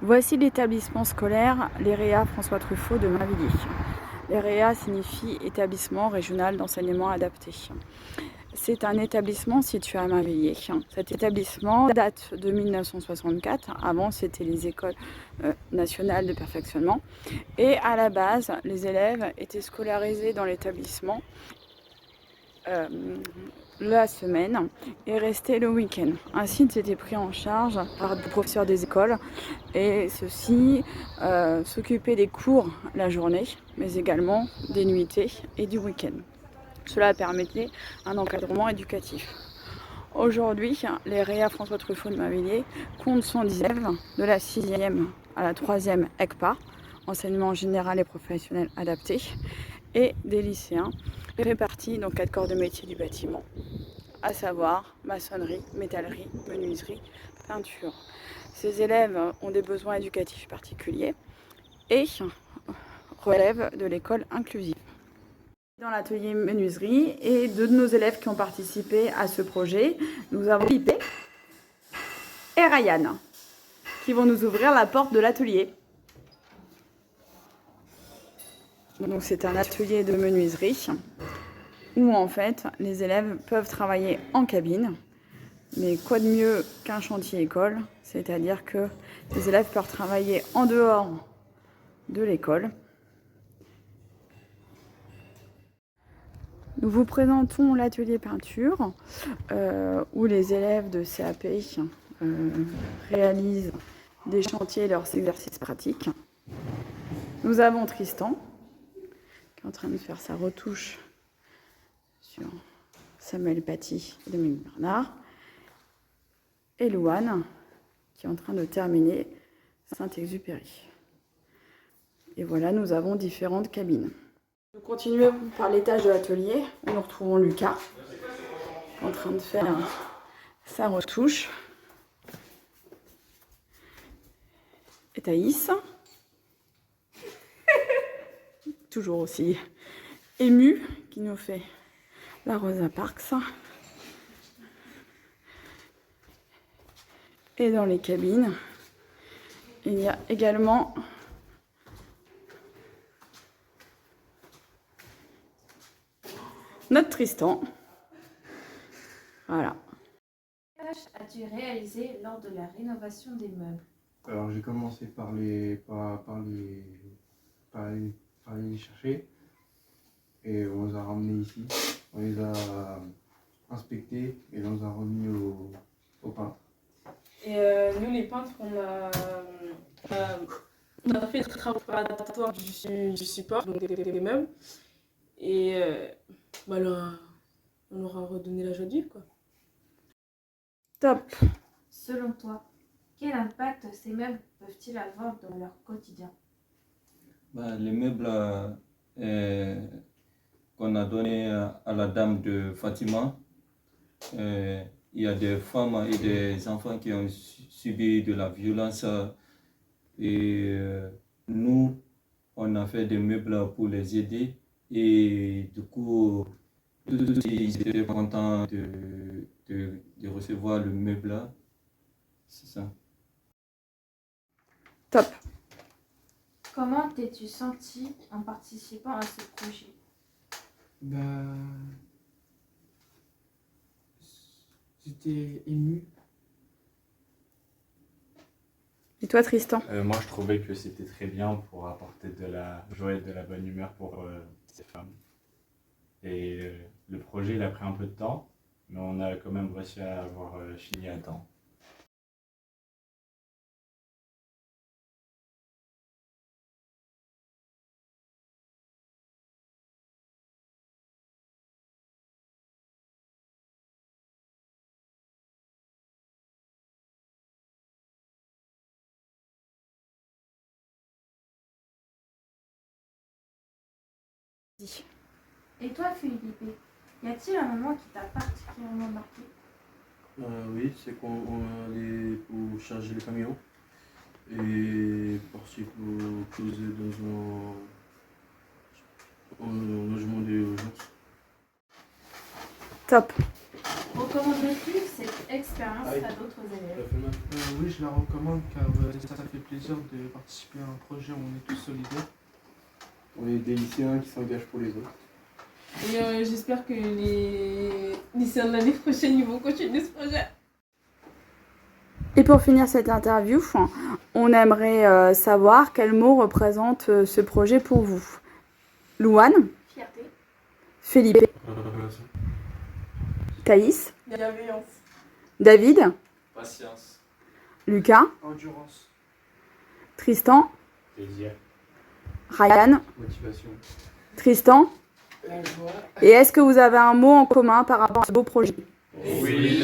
Voici l'établissement scolaire l'EREA François Truffaut de Mainvilliers. L'EREA signifie Établissement régional d'enseignement adapté. C'est un établissement situé à Mainvilliers. Cet établissement date de 1964. Avant, c'était les écoles nationales de perfectionnement. Et à la base, les élèves étaient scolarisés dans l'établissement la semaine et restaient le week-end. Ainsi, ils étaient pris en charge par des professeurs des écoles et ceux-ci s'occupaient des cours la journée, mais également des nuitées et du week-end. Cela permettait un encadrement éducatif. Aujourd'hui, l'EREA François Truffaut de Mainvilliers compte 110 élèves de la 6e à la 3e ECPA, enseignement général et professionnel adapté, et des lycéens répartis dans 4 corps de métier du bâtiment, à savoir maçonnerie, métallerie, menuiserie, peinture. Ces élèves ont des besoins éducatifs particuliers et relèvent de l'école inclusive. Dans l'atelier menuiserie et deux de nos élèves qui ont participé à ce projet, nous avons Pipé et Ryan qui vont nous ouvrir la porte de l'atelier. Donc c'est un atelier de menuiserie où en fait les élèves peuvent travailler en cabine. Mais quoi de mieux qu'un chantier école, c'est-à-dire que les élèves peuvent travailler en dehors de l'école. Nous vous présentons l'atelier peinture où les élèves de CAP réalisent des chantiers et leurs exercices pratiques. Nous avons Tristan qui est en train de faire sa retouche sur Samuel Paty et Dominique Bernard. Et Louane qui est en train de terminer Saint-Exupéry. Et voilà, nous avons différentes cabines. Nous continuons par l'étage de l'atelier où nous retrouvons Lucas en train de faire sa retouche. Et Thaïs, toujours aussi émue, qui nous fait la Rosa Parks. Et dans les cabines, il y a également notre Tristan. Voilà. Quelles tâches as-tu réalisé lors de la rénovation des meubles? Alors j'ai commencé par les chercher et on les a ramenés ici. On les a inspectés et on les a remis au peintre. Et nous, les peintres, on a fait des travaux préparatoires du support, donc des meubles. Et là, on leur a redonné la joie de vivre, quoi. Top. Selon toi, quel impact ces meubles peuvent-ils avoir dans leur quotidien? Les meubles qu'on a donnés à la dame de Fatima, il y a des femmes et des enfants qui ont subi de la violence et nous, on a fait des meubles pour les aider et du coup, tous ils étaient contents de recevoir le meuble là. C'est ça. Top. Comment t'es-tu senti en participant à ce projet? J'étais ému. Et toi, Tristan? Moi, je trouvais que c'était très bien pour apporter de la joie et de la bonne humeur pour ces femmes. Et le projet, il a pris un peu de temps, mais on a quand même réussi à avoir fini à temps. Et toi, Philippe, y a-t-il un moment qui t'a particulièrement marqué? Oui, c'est quand on allait pour charger les camions et partir pour poser dans un logement d'urgence. Top. Recommanderais-tu cette expérience à d'autres élèves? Oui, je la recommande car ça fait plaisir de participer à un projet où on est tous solidaires. On est des lycéens qui s'engagent pour les autres. Et j'espère que les lycéens de l'année prochaine ils vont continuer ce projet. Et pour finir cette interview, on aimerait savoir quel mot représente ce projet pour vous. Louane, Fierté. Felipe, Thaïs, Bienveillance. David, Patience. Lucas, Endurance. Tristan, Plaisir. Ryan, Motivation. Tristan. La joie. Et est-ce que vous avez un mot en commun par rapport à ce beau projet? Oui.